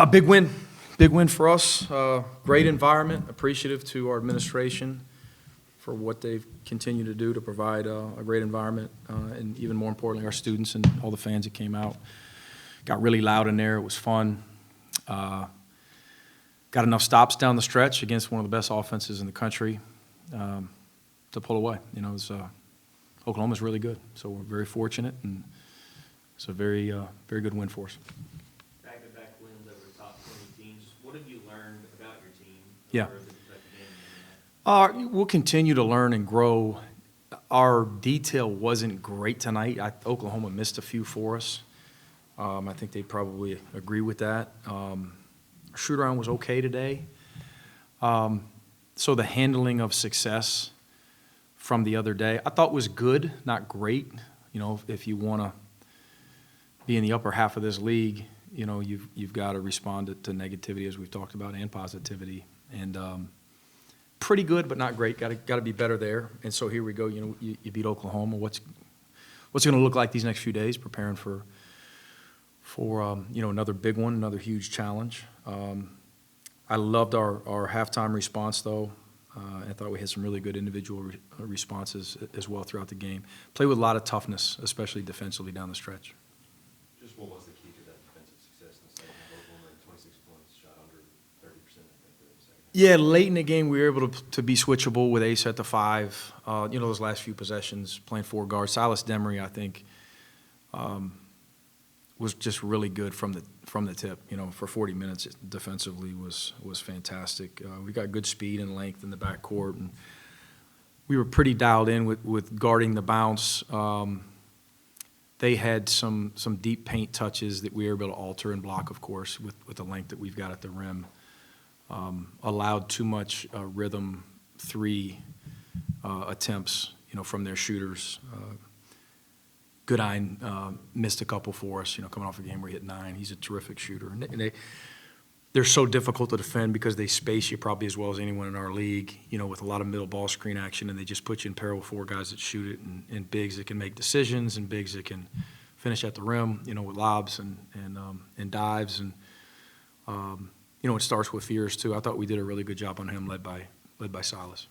Big win for us. Great environment, appreciative to our administration for what they've continued to do to provide a great environment, and even more importantly, our students and all the fans that came out. Got really loud in there. It was fun. Got enough stops down the stretch against one of the best offenses in the country to pull away. You know, Oklahoma's really good, so we're very fortunate, and it's a very good win for us. Back-to-back wins over top 20 teams. What have you learned about your team? Yeah. Over the game? We'll continue to learn and grow. Our detail wasn't great tonight. Oklahoma missed a few for us. I think they'd probably agree with that. Shoot-around was okay today. So the handling of success from the other day, I thought was good, not great. You know, if you want to be in the upper half of this league, you know, you've got to respond to negativity, as we've talked about, and positivity. And pretty good, but not great. Got to be better there. And so here we go. You know, you beat Oklahoma. What's it going to look like these next few days? Preparing for you know, another big one, another huge challenge. I loved our halftime response, though. I thought we had some really good individual responses as well throughout the game. Played with a lot of toughness, especially defensively down the stretch. Just what was the key to that defensive success in the second half? Oklahoma had 26 points, shot under 30%, I think, in the second half. Yeah, late in the game, we were able to be switchable with Ace at the 5. You know, those last few possessions, playing 4 guards. Silas Demery, I think, was just really good from the tip. You know, for 40 minutes defensively was fantastic. We got good speed and length in the backcourt, and we were pretty dialed in with guarding the bounce. They had some deep paint touches that we were able to alter and block, of course, with the length that we've got at the rim. Allowed too much rhythm 3 attempts, you know, from their shooters. Goodine missed a couple for us, you know, coming off a game where he hit 9. He's a terrific shooter. And they're so difficult to defend because they space you probably as well as anyone in our league, you know, with a lot of middle ball screen action, and they just put you in peril with 4 guys that shoot it, and bigs that can make decisions, and bigs that can finish at the rim, you know, with lobs and dives. And, you know, it starts with Fears, too. I thought we did a really good job on him, led by Silas.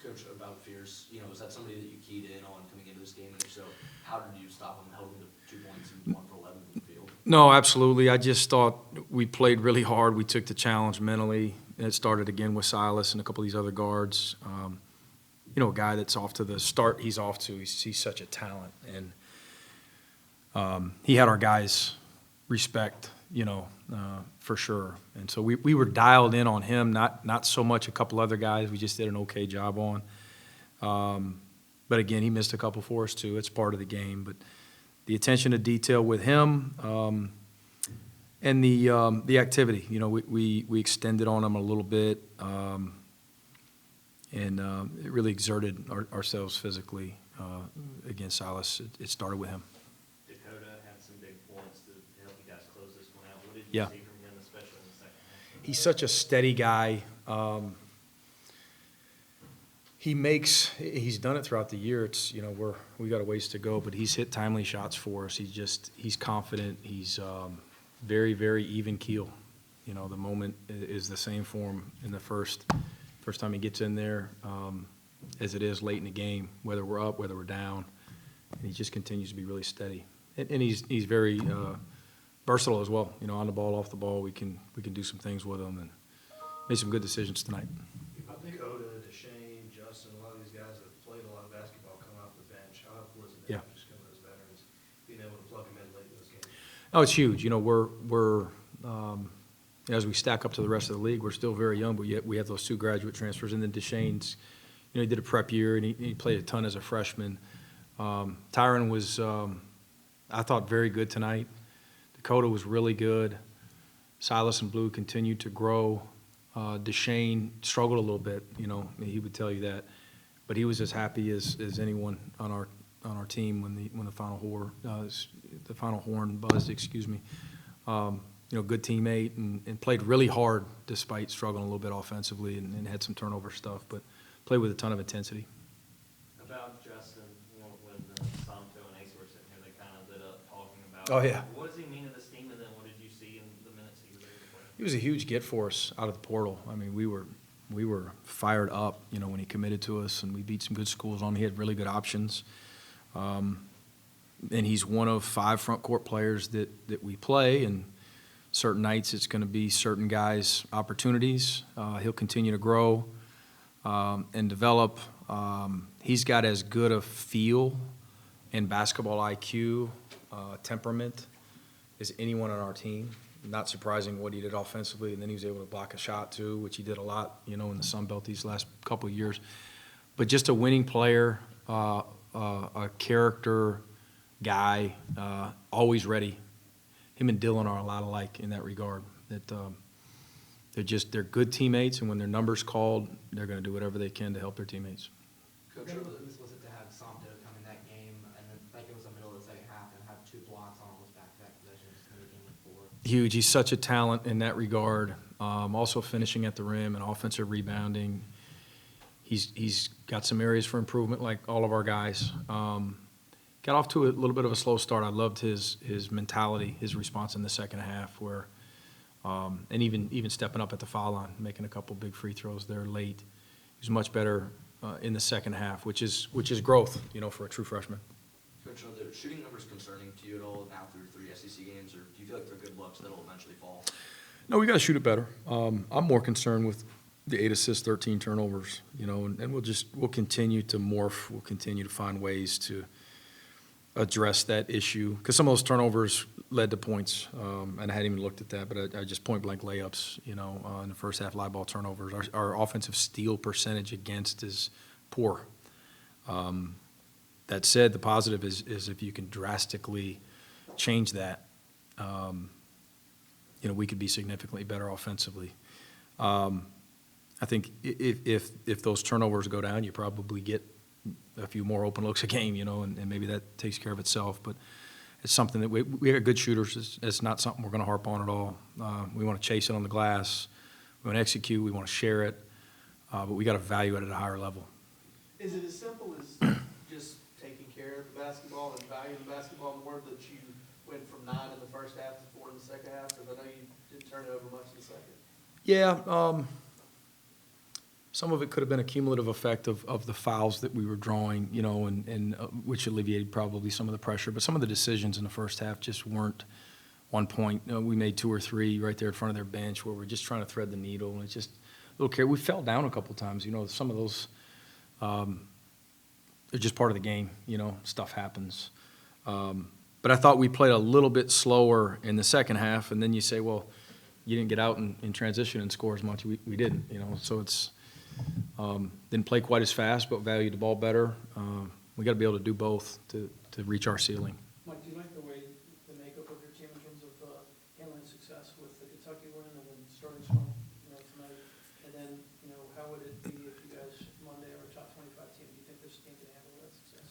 Coach, about Fears, you know, is that somebody that you keyed in on coming into this game? And if so, how did you stop him, held him to 2 points and 1 for 11 from the field? No, absolutely. I just thought we played really hard. We took the challenge mentally. And it started again with Silas and a couple of these other guards. You know, a guy that's off to the start he's off to. He's such a talent. And he had our guys' respect, you know, for sure. And so we were dialed in on him, not so much a couple other guys we just did an okay job on. But again, he missed a couple for us too. It's part of the game. But the attention to detail with him, and the activity, you know, we extended on him a little bit, and it really exerted ourselves physically against Silas. It started with him. Dakota had some big points to help you guys close this one out. What did you see from him, especially in the second half? He's such a steady guy. He's done it throughout the year. It's, you know, we got a ways to go, but he's hit timely shots for us. He's confident. He's very, very even keel. You know, the moment is the same for him in the first time he gets in there, as it is late in the game, whether we're up, whether we're down, and he just continues to be really steady. And he's very versatile as well. You know, on the ball, off the ball, we can do some things with him, and made some good decisions tonight. Dakota, Deshane, Justin, a lot of these guys that have played a lot of basketball come off the bench. How helpful is it to have just come as veterans, being able to plug them in late in those games? Oh, it's huge. You know, we're as we stack up to the rest of the league, we're still very young, but yet we have those 2 graduate transfers. And then Deshane's, you know, he did a prep year, and he played a ton as a freshman. Tyron was, I thought, very good tonight. Dakota was really good. Silas and Blue continued to grow. Deshane struggled a little bit, you know, he would tell you that, but he was as happy as anyone on our team when the final horn buzzed. Excuse me. You know, good teammate and played really hard despite struggling a little bit offensively and had some turnover stuff, but played with a ton of intensity. About Justin, when Santo and Ace were sitting here, they kind of lit up talking about. Oh, yeah. What does he mean to this team, and then what did you see in the minutes he was able to He was a huge get for us out of the portal. I mean, we were fired up, you know, when he committed to us, and we beat some good schools on him. He had really good options. And he's one of 5 front court players that we play, and certain nights it's going to be certain guys' opportunities. He'll continue to grow and develop. He's got as good a feel and basketball IQ, temperament as anyone on our team. Not surprising what he did offensively, and then he was able to block a shot too, which he did a lot, you know, in the Sun Belt these last couple of years. But just a winning player, a character guy, always ready. Him and Dylan are a lot alike in that regard. That they're good teammates, and when their number's called, they're going to do whatever they can to help their teammates. Coach, How was it to have Somto come in that game, and then, like, it was the middle of the second half, and have 2 blocks on almost back-to-back possessions in the game with 4? Huge. He's such a talent in that regard. Also finishing at the rim and offensive rebounding. He's got some areas for improvement, like all of our guys. Got off to a little bit of a slow start. I loved his mentality, his response in the second half, where and even stepping up at the foul line, making a couple big free throws there late. He was much better in the second half, which is growth, you know, for a true freshman. Coach, are the shooting numbers concerning to you at all now through 3 SEC games, or do you feel like they're good looks that'll eventually fall? No, we got to shoot it better. I'm more concerned with the 8 assists, 13 turnovers, you know, and we'll continue to morph. We'll continue to find ways to address that issue, because some of those turnovers led to points, and I hadn't even looked at that, but I just point blank layups, you know, in the first half, live ball turnovers. Our offensive steal percentage against is poor. That said, the positive is if you can drastically change that, you know, we could be significantly better offensively. I think if those turnovers go down, you probably get a few more open looks a game, you know, and maybe that takes care of itself. But it's something that we got good shooters. It's not something we're going to harp on at all. We want to chase it on the glass. We want to execute. We want to share it. But we got to value it at a higher level. Is it as simple as just taking care of the basketball and valuing the basketball more, that you went from 9 in the first half to 4 in the second half? Because I know you didn't turn it over much in the second. Yeah, some of it could have been a cumulative effect of the fouls that we were drawing, you know, and which alleviated probably some of the pressure. But some of the decisions in the first half just weren't on point. You know, we made 2 or 3 right there in front of their bench where we're just trying to thread the needle, and it's just a little care. We fell down a couple times, you know. Some of those they're just part of the game, you know. Stuff happens. But I thought we played a little bit slower in the second half, and then you say, well, you didn't get out in transition and score as much. We didn't, you know. So it's didn't play quite as fast, but valued the ball better. We got to be able to do both to reach our ceiling. Mike, do you like the way, the makeup of your team in terms of handling success with the Kentucky win and then starting strong, you know, tonight? And then, you know, how would it be if you guys Monday are a top 25 team? Do you think this team can handle that success?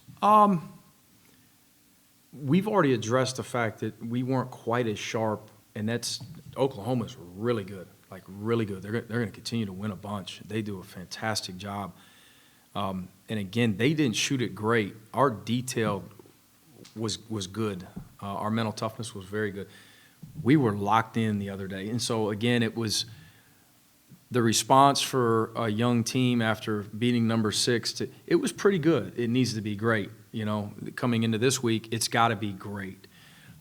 We've already addressed the fact that we weren't quite as sharp, and that's Oklahoma's really good, like really good. They're going to continue to win a bunch. They do a fantastic job. And again, they didn't shoot it great. Our detail was good. Our mental toughness was very good. We were locked in the other day, and so again, it was the response for a young team after beating number 6. It was pretty good. It needs to be great. You know, coming into this week, it's got to be great.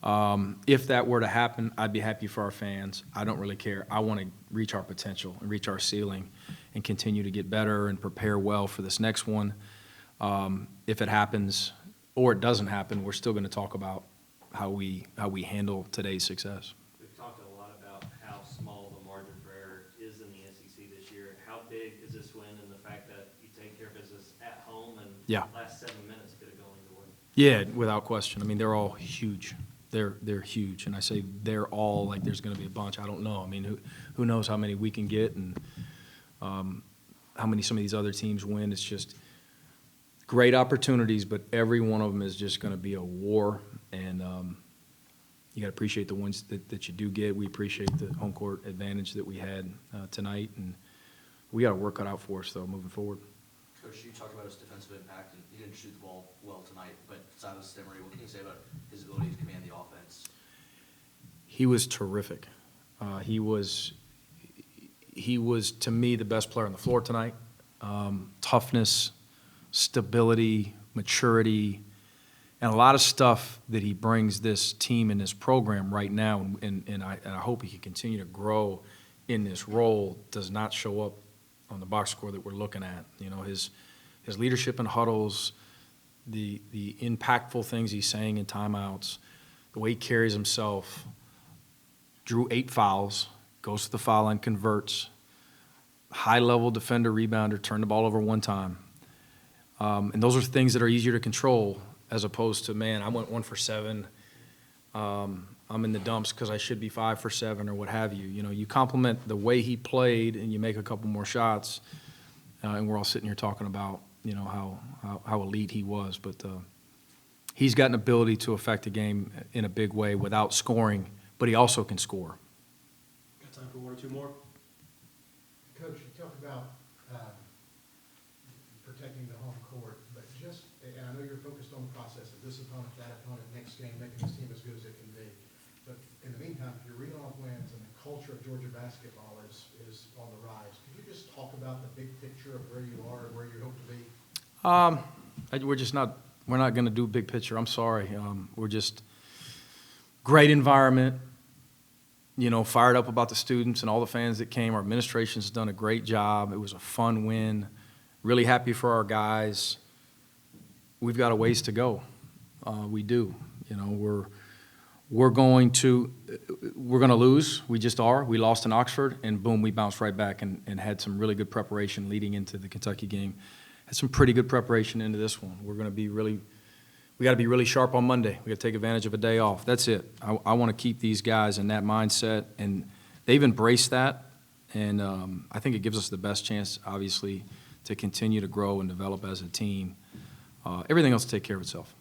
If that were to happen, I'd be happy for our fans. I don't really care. I want to reach our potential and reach our ceiling and continue to get better and prepare well for this next one. If it happens or it doesn't happen, we're still going to talk about how we handle today's success. We've talked a lot about how small the margin for error is in the SEC this year. How big is this win and the fact that you take care of business at home and Yeah. last 7 minutes could have gone either way? Yeah, without question. I mean, they're all huge. They're huge, and I say they're all like there's going to be a bunch. I don't know. I mean, who knows how many we can get and how many some of these other teams win. It's just great opportunities, but every one of them is just going to be a war, and you got to appreciate the ones that you do get. We appreciate the home court advantage that we had tonight, and we got to work it out for us though moving forward. Coach, you talked about his defensive impact, and he didn't shoot the ball well tonight, but Silas Demery, what can you say about his ability to command the offense? He was terrific. He was, to me, the best player on the floor tonight. Toughness, stability, maturity, and a lot of stuff that he brings this team and this program right now, and I hope he can continue to grow in this role, does not show up on the box score that we're looking at. You know, his leadership in huddles, the impactful things he's saying in timeouts, the way he carries himself, drew 8 fouls, goes to the foul line, converts, high-level defender, rebounder, turned the ball over 1 time. And those are things that are easier to control as opposed to, man, I went 1 for 7. I'm in the dumps because I should be 5 for 7 or what have you. You know, you compliment the way he played and you make a couple more shots, and we're all sitting here talking about, you know, how elite he was. But he's got an ability to affect the game in a big way without scoring, but he also can score. Got time for 1 or 2 more? Coach, you talk about protecting the home court, but just, and I know you're focused on the process of this opponent, that opponent, next game, making this team as good as it can be. But in the meantime, if you're reading off wins and the culture of Georgia basketball is on the rise, could you just talk about the big picture of where you are and where you hope to be? We're not going to do big picture. I'm sorry. We're just great environment, you know, fired up about the students and all the fans that came. Our administration's done a great job. It was a fun win. Really happy for our guys. We've got a ways to go. We do. You know, we're going to lose. We just are. We lost in Oxford, and boom, we bounced right back and had some really good preparation leading into the Kentucky game. Had some pretty good preparation into this one. We got to be really sharp on Monday. We got to take advantage of a day off. That's it. I want to keep these guys in that mindset, and they've embraced that, and I think it gives us the best chance, obviously, to continue to grow and develop as a team. Everything else will take care of itself.